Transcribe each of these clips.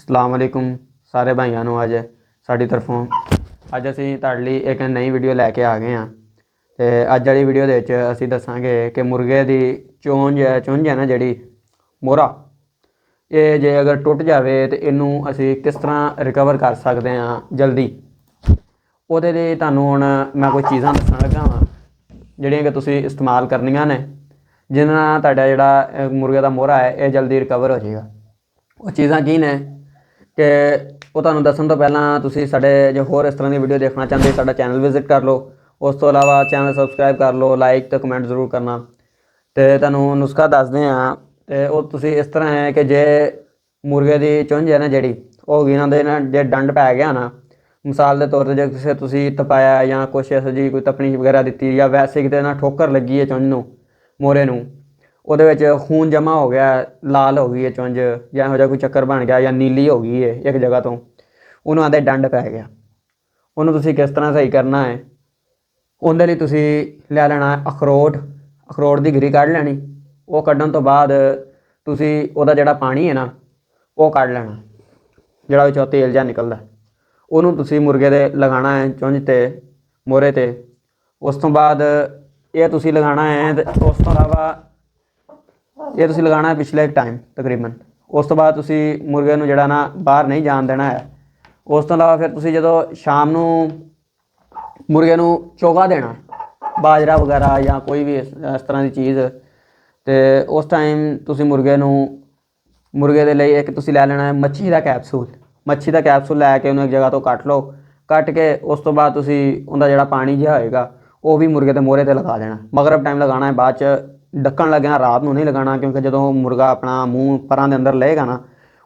अस्सलाम वालेकुम सारे भाइयों ਨੂੰ ਅੱਜ ਸਾਡੀ ਤਰਫੋਂ ਅੱਜ ਅਸੀਂ ਤੁਹਾਡੇ ਲਈ ਇੱਕ ਨਈ ਵੀਡੀਓ ਲੈ ਕੇ ਆ ਗਏ ਹਾਂ ਤੇ ਅੱਜ ਵਾਲੀ ਵੀਡੀਓ ਦੇ ਵਿੱਚ ਅਸੀਂ ਦੱਸਾਂਗੇ ਕਿ ਮੁਰਗੇ ਦੀ ਚੁੰਝ ਹੈ ਨਾ ਜਿਹੜੀ ਮੋਹਰਾ ਇਹ ਜੇ ਅਗਰ ਟੁੱਟ ਜਾਵੇ ਤੇ ਇਹਨੂੰ ਅਸੀਂ ਕਿਸ ਤਰ੍ਹਾਂ ਰਿਕਵਰ ਕਰ ਸਕਦੇ ਹਾਂ ਜਲਦੀ। ਉਹਦੇ ਲਈ ਤੁਹਾਨੂੰ ਹੁਣ ਮੈਂ ਕੁਝ ਚੀਜ਼ਾਂ ਦੱਸਣ ਲੱਗਾ ਹਾਂ ਜਿਹੜੀਆਂ ਕਿ ਤੁਸੀਂ ਇਸਤੇਮਾਲ ਕਰਨੀਆਂ ਨੇ ਜਿਹਦੇ ਨਾਲ ਤੁਹਾਡਾ ਜਿਹੜਾ ਮੁਰਗੇ ਦਾ ਮੋਹਰਾ ਹੈ ਇਹ ਜਲਦੀ ਰਿਕਵਰ ਹੋ ਜਾਏਗਾ। ਉਹ ਚੀਜ਼ਾਂ ਕੀ ਨੇ कि वो तुहानूं दस्सण तो पहलां तुसीं साडे जो होर इस तरह की वीडियो देखना चाहते साडा चैनल विजिट कर लो। उस तो इलावा चैनल सबसक्राइब कर लो, लाइक तो कमेंट जरूर करना। तो तुहानूं नुस्खा दसदे हां ते वो तुसीं इस तरह है कि जे मुर्गे की चुंझ है ना जिहड़ी हो गई ना दे ना जे डंड पै गया ना, मिसाल के तौर पर जे किसी तुसीं तपाया या कुछ इस जी कोई तपनी वगैरह दी या वैसे किते ना ठोकर लगी है चुंझ नूं मोहरे नूं ਉਹਦੇ ਵਿੱਚ खून जमा हो गया, लाल हो गई है चुंझ या ਇਹੋ ਜਿਹਾ कोई चक्कर बन गया या नीली हो गई है एक जगह तो ਉਹਨੂੰ आंदे डंड पै गया। ਉਹਨੂੰ ਤੁਸੀਂ किस तरह सही करना है ਉਹਦੇ ਲਈ ਤੁਸੀਂ ਲੈ ਲੈਣਾ अखरोट ਦੀ ਗਿਰੀ ਕੱਢ ਲੈਣੀ। ਉਹ ਕੱਢਣ ਤੋਂ ਬਾਅਦ ਤੁਸੀਂ ਉਹਦਾ ਜਿਹੜਾ ਪਾਣੀ ਹੈ ਨਾ ਉਹ ਕੱਢ ਲੈਣਾ ਜਿਹੜਾ ਵਿੱਚੋਂ ਤੇਲ ਜਿਹਾ ਨਿਕਲਦਾ। ਉਹਨੂੰ ਤੁਸੀਂ ਮੁਰਗੇ ਦੇ ਲਗਾਉਣਾ ਹੈ ਚੁੰਝ ਤੇ ਮੋਹਰੇ ਤੇ। ਉਸ ਤੋਂ ਬਾਅਦ ਇਹ ਤੁਸੀਂ ਲਗਾਉਣਾ ਹੈ ਤੇ ਉਸ ਤੋਂ ਇਲਾਵਾ ਇਹ ਤੁਸੀਂ ਲਗਾਉਣਾ ਹੈ ਪਿਛਲੇ ਟਾਈਮ ਤਕਰੀਬਨ। ਉਸ ਤੋਂ ਬਾਅਦ ਤੁਸੀਂ ਮੁਰਗੇ ਨੂੰ ਜਿਹੜਾ ਨਾ ਬਾਹਰ ਨਹੀਂ ਜਾਣ ਦੇਣਾ ਹੈ। ਉਸ ਤੋਂ ਇਲਾਵਾ ਫਿਰ ਤੁਸੀਂ ਜਦੋਂ ਸ਼ਾਮ ਨੂੰ ਮੁਰਗੇ ਨੂੰ ਚੋਗਾ ਦੇਣਾ ਬਾਜਰਾ ਵਗੈਰਾ ਜਾਂ ਕੋਈ ਵੀ ਇਸ ਤਰ੍ਹਾਂ ਦੀ ਚੀਜ਼ ਤੇ ਉਸ ਟਾਈਮ ਤੁਸੀਂ ਮੁਰਗੇ ਦੇ ਲਈ ਇੱਕ ਤੁਸੀਂ ਲੈ ਲੈਣਾ ਹੈ ਮੱਛੀ ਦਾ ਕੈਪਸੂਲ ਲੈ ਕੇ ਉਹਨੂੰ ਇੱਕ ਜਗ੍ਹਾ ਤੋਂ ਕੱਟ ਲਓ। ਕੱਟ ਕੇ ਉਸ ਤੋਂ ਬਾਅਦ ਤੁਸੀਂ ਉਹਦਾ ਜਿਹੜਾ ਪਾਣੀ ਜਿਹਾ ਹੋਏਗਾ ਉਹ ਵੀ ਮੁਰਗੇ ਦੇ ਮੋਹਰੇ 'ਤੇ ਲਗਾ ਦੇਣਾ। ਮਗਰਬ ਟਾਈਮ ਲਗਾਉਣਾ ਹੈ, ਬਾਅਦ 'ਚ ढक्कन लगना रात को नहीं लगाना क्योंकि जो मुर्गा अपना मूँह परां दे अंदर लेगा ना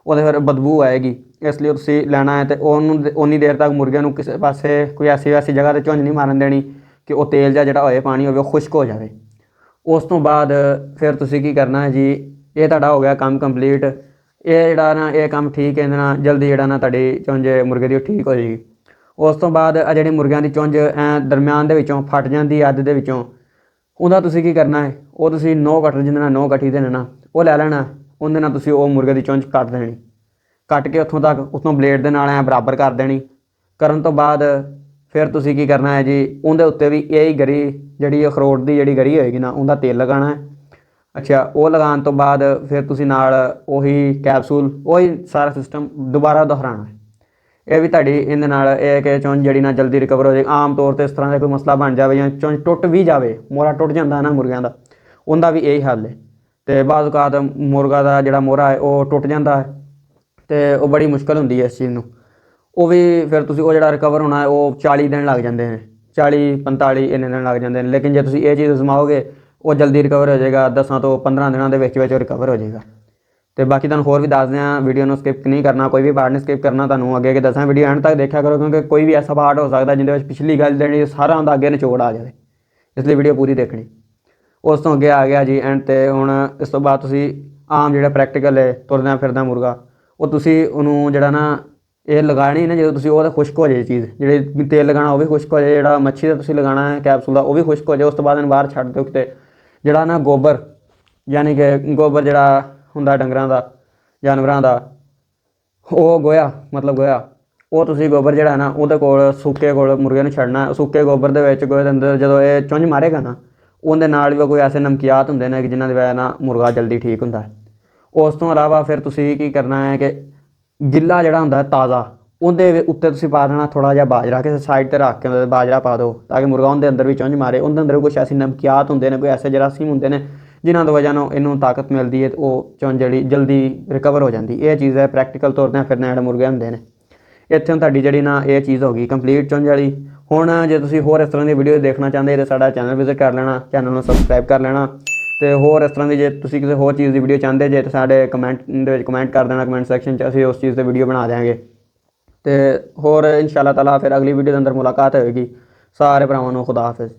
वो फिर बदबू आएगी। इसलिए तुसीं लेना है तो उन्नी देर तक मुर्गे नूं किसी पासे कोई ऐसी जगह पर झुंझ नहीं मारन देनी कि वो तेल जिहा जिहड़ा होए पानी होवे खुश्क हो जाए। उस तो बाद फिर तुसीं की करना है जी, ये तुहाडा हो गया काम कंप्लीट। ये जिहड़ा ना ये काम ठीक है, ना जल्दी जिहड़ा ना तुहाडी चुंझ मुर्गे दी ठीक हो जाएगी। उस तो बाद जिहड़ी मुर्गियां दी चुंझ दरम्यान दे विचों फट जाती अध दे विचों ਉਹਦਾ ਤੁਸੀਂ ਕੀ ਕਰਨਾ ਹੈ ਉਹ ਤੁਸੀਂ ਨੋਹ ਕਟਰ ਜਿਹਦੇ ਨਾਲ ਨੋਹ ਕੱਟੀ ਦੇਣਾ ਨਾ ਉਹ ਲੈ ਲੈਣਾ। ਉਹਦੇ ਨਾਲ ਤੁਸੀਂ ਉਹ ਮੁਰਗੇ ਦੀ ਚੁੰਝ ਕੱਟ ਦੇਣੀ। ਕੱਟ ਕੇ ਉੱਥੋਂ ਤੱਕ ਉੱਥੋਂ ਬਲੇਡ ਦੇ ਨਾਲ ਐਂ ਬਰਾਬਰ ਕਰ ਦੇਣੀ। ਕਰਨ ਤੋਂ ਬਾਅਦ ਫਿਰ ਤੁਸੀਂ ਕੀ ਕਰਨਾ ਹੈ ਜੀ, ਉਹਦੇ ਉੱਤੇ ਵੀ ਇਹ ਹੀ ਗਰੀ ਜਿਹੜੀ ਅਖਰੋਟ ਦੀ ਜਿਹੜੀ ਗਰੀ ਹੋਏਗੀ ਨਾ ਉਹਦਾ ਤੇਲ ਲਗਾਉਣਾ ਹੈ। ਅੱਛਾ, ਉਹ ਲਗਾਉਣ ਤੋਂ ਬਾਅਦ ਫਿਰ ਤੁਸੀਂ ਨਾਲ ਉਹੀ ਕੈਪਸੂਲ ਉਹੀ ਸਾਰਾ ਸਿਸਟਮ ਦੁਬਾਰਾ ਦੁਹਰਾਉਣਾ ਹੈ। ਇਹ ਵੀ ਤੁਹਾਡੀ ਇਹਦੇ ਨਾਲ ਇਹ ਕਿ ਚੁੰਝ ਜਿਹੜੀ ਨਾ ਜਲਦੀ ਰਿਕਵਰ ਹੋ ਜਾਏ। ਆਮ ਤੌਰ 'ਤੇ ਇਸ ਤਰ੍ਹਾਂ ਦਾ ਕੋਈ ਮਸਲਾ ਬਣ ਜਾਵੇ ਜਾਂ ਚੁੰਝ ਟੁੱਟ ਵੀ ਜਾਵੇ, ਮੋਹਰਾ ਟੁੱਟ ਜਾਂਦਾ ਨਾ ਮੁਰਗਿਆਂ ਦਾ, ਉਹਦਾ ਵੀ ਇਹੀ ਹੱਲ ਹੈ। ਅਤੇ ਬਾਅਦ ਔਕਾਤ ਮੁਰਗਾ ਦਾ ਜਿਹੜਾ ਮੋਹਰਾ ਹੈ ਉਹ ਟੁੱਟ ਜਾਂਦਾ ਹੈ ਅਤੇ ਉਹ ਬੜੀ ਮੁਸ਼ਕਿਲ ਹੁੰਦੀ ਹੈ ਇਸ ਚੀਜ਼ ਨੂੰ। ਉਹ ਵੀ ਫਿਰ ਤੁਸੀਂ ਉਹ ਜਿਹੜਾ ਰਿਕਵਰ ਹੋਣਾ ਹੈ ਉਹ 40 ਦਿਨ ਲੱਗ ਜਾਂਦੇ ਨੇ, 40-45 ਇੰਨੇ ਦਿਨ ਲੱਗ ਜਾਂਦੇ ਨੇ। ਲੇਕਿਨ ਜੇ ਤੁਸੀਂ ਇਹ ਚੀਜ਼ ਅਜ਼ਮਾਓਗੇ ਉਹ ਜਲਦੀ ਰਿਕਵਰ ਹੋ ਜਾਏਗਾ, 10 ਤੋਂ 15 ਦਿਨਾਂ ਦੇ ਵਿੱਚ ਰਿਕਵਰ ਹੋ ਜਾਏਗਾ। ਤੇ ਬਾਕੀ ਤੁਹਾਨੂੰ ਹੋਰ ਵੀ ਦੱਸਦੇ ਹਾਂ, ਵੀਡੀਓ ਨੂੰ ਸਕਿਪ ਨਹੀਂ ਕਰਨਾ, ਕੋਈ ਵੀ ਪਾਰਟ ਨਹੀਂ ਸਕਿਪ ਕਰਨਾ। ਤੁਹਾਨੂੰ ਅੱਗੇ ਦੱਸਾਂ ਵੀਡੀਓ ਐਂਡ ਤੱਕ ਦੇਖਿਆ ਕਰੋ ਕਿਉਂਕਿ ਕੋਈ ਵੀ ਐਸਾ ਪਾਰਟ ਹੋ ਸਕਦਾ ਜਿਹਦੇ ਵਿੱਚ ਪਿਛਲੀ ਗੱਲ ਜਿਹੜੀ ਸਾਰਾ ਹੁੰਦਾ ਅੱਗੇ ਨਿਚੋੜ ਆ ਜਾਵੇ, ਇਸ ਲਈ ਵੀਡੀਓ ਪੂਰੀ ਦੇਖਣੀ। ਉਸ ਤੋਂ ਅੱਗੇ ਆ ਗਿਆ ਜੀ ਐਂਡ 'ਤੇ। ਹੁਣ ਇਸ ਤੋਂ ਬਾਅਦ ਤੁਸੀਂ ਆਮ ਜਿਹੜਾ ਪ੍ਰੈਕਟੀਕਲ ਹੈ ਤੁਰਦਾ ਫਿਰਦਾ ਮੁਰਗਾ ਉਹ ਤੁਸੀਂ ਉਹਨੂੰ ਜਿਹੜਾ ਨਾ ਇਹ ਲਗਾਉਣੀ ਨਾ ਜਦੋਂ ਤੁਸੀਂ ਉਹਦਾ ਖੁਸ਼ਕ ਹੋ ਜਾਏ ਚੀਜ਼, ਜਿਹੜੇ ਤੇਲ ਲਗਾਉਣਾ ਉਹ ਵੀ ਖੁਸ਼ਕ ਹੋ ਜਾਏ, ਜਿਹੜਾ ਮੱਛੀ ਦਾ ਤੁਸੀਂ ਲਗਾਉਣਾ ਹੈ ਕੈਪਸੂਲ ਦਾ ਉਹ ਵੀ ਖੁਸ਼ਕ ਹੋ ਜਾਏ। ਉਸ ਤੋਂ ਬਾਅਦ ਇਹਨੂੰ ਬਾਹਰ ਛੱਡ ਦਿਓ ਕਿਤੇ। ਜਿਹੜਾ ਨਾ ਗੋਬਰ ਯਾਨੀ ਕਿ ਗੋਬਰ ਜਿਹੜਾ ਹੁੰਦਾ ਡੰਗਰਾਂ ਦਾ ਜਾਨਵਰਾਂ ਦਾ ਉਹ ਗੋਇਆ ਉਹ ਤੁਸੀਂ ਗੋਬਰ ਜਿਹੜਾ ਨਾ ਉਹਦੇ ਕੋਲ ਸੁੱਕੇ ਕੋਲ ਮੁਰਗੇ ਨੂੰ ਛੱਡਣਾ। ਸੁੱਕੇ ਗੋਬਰ ਦੇ ਵਿੱਚ ਗੋਹੇ ਦੇ ਅੰਦਰ ਜਦੋਂ ਇਹ ਚੁੰਝ ਮਾਰੇਗਾ ਨਾ ਉਹਦੇ ਨਾਲ ਵੀ ਕੋਈ ਐਸੇ ਨਮਕੀਆਤ ਹੁੰਦੇ ਨੇ ਕਿ ਜਿਨ੍ਹਾਂ ਦੀ ਵਜ੍ਹਾ ਨਾਲ ਮੁਰਗਾ ਜਲਦੀ ਠੀਕ ਹੁੰਦਾ ਹੈ। ਉਸ ਤੋਂ ਇਲਾਵਾ ਫਿਰ ਤੁਸੀਂ ਕੀ ਕਰਨਾ ਹੈ ਕਿ ਗਿੱਲਾ ਜਿਹੜਾ ਹੁੰਦਾ ਤਾਜ਼ਾ ਉਹਦੇ ਉੱਤੇ ਤੁਸੀਂ ਪਾ ਦੇਣਾ ਥੋੜ੍ਹਾ ਜਿਹਾ ਬਾਜਰਾ, ਕਿਸੇ ਸਾਈਡ 'ਤੇ ਰੱਖ ਕੇ ਉਹਦੇ ਬਾਜਰਾ ਪਾ ਦਿਓ ਤਾਂ ਕਿ ਮੁਰਗਾ ਉਹਦੇ ਅੰਦਰ ਵੀ ਚੁੰਝ ਮਾਰੇ। ਉਹਦੇ ਅੰਦਰ ਕੁਛ ਐਸੀ ਨਮਕੀਆਤ ਹੁੰਦੇ ਨੇ, ਕੋਈ ਐਸੇ ਜਰਾਸੀਮ ਹੁੰਦੇ ਨੇ ਜਿਨ੍ਹਾਂ ਦੀ ਵਜ੍ਹਾ ਨਾਲ ਇਹਨੂੰ ਤਾਕਤ ਮਿਲਦੀ ਹੈ ਅਤੇ ਉਹ ਚੁੰਝ ਜਿਹੜੀ ਜਲਦੀ ਰਿਕਵਰ ਹੋ ਜਾਂਦੀ। ਇਹ ਚੀਜ਼ ਹੈ ਪ੍ਰੈਕਟੀਕਲ ਤੁਰਦਿਆਂ ਫਿਰਦਿਆਂ ਜਿਹੜੇ ਮੁਰਗੇ ਹੁੰਦੇ ਨੇ। ਇੱਥੇ ਹੁਣ ਤੁਹਾਡੀ ਜਿਹੜੀ ਨਾ ਇਹ ਚੀਜ਼ ਹੋ ਗਈ ਕੰਪਲੀਟ ਚੁੰਝ ਵਾਲੀ। ਹੁਣ ਜੇ ਤੁਸੀਂ ਹੋਰ ਇਸ ਤਰ੍ਹਾਂ ਦੀ ਵੀਡੀਓ ਦੇਖਣਾ ਚਾਹੁੰਦੇ ਤਾਂ ਸਾਡਾ ਚੈਨਲ ਵਿਜ਼ਿਟ ਕਰ ਲੈਣਾ, ਚੈਨਲ ਨੂੰ ਸਬਸਕ੍ਰਾਈਬ ਕਰ ਲੈਣਾ। ਅਤੇ ਹੋਰ ਇਸ ਤਰ੍ਹਾਂ ਦੀ ਜੇ ਤੁਸੀਂ ਕਿਸੇ ਹੋਰ ਚੀਜ਼ ਦੀ ਵੀਡੀਓ ਚਾਹੁੰਦੇ ਜੇ ਤਾਂ ਸਾਡੇ ਕਮੈਂਟ ਦੇ ਵਿੱਚ ਕਮੈਂਟ ਕਰ ਦੇਣਾ, ਕਮੈਂਟ ਸੈਕਸ਼ਨ 'ਚ ਅਸੀਂ ਉਸ ਚੀਜ਼ 'ਤੇ ਵੀਡੀਓ ਬਣਾ ਦਿਆਂਗੇ। ਅਤੇ ਹੋਰ ਇਨਸ਼ਾ ਅੱਲਾਹ ਤਾਲਾ ਫਿਰ ਅਗਲੀ ਵੀਡੀਓ ਦੇ ਅੰਦਰ ਮੁਲਾਕਾਤ ਹੋਏਗੀ। ਸਾਰੇ ਭਰਾਵਾਂ ਨੂੰ ਖੁਦਾ ਹਾਫਿਜ਼।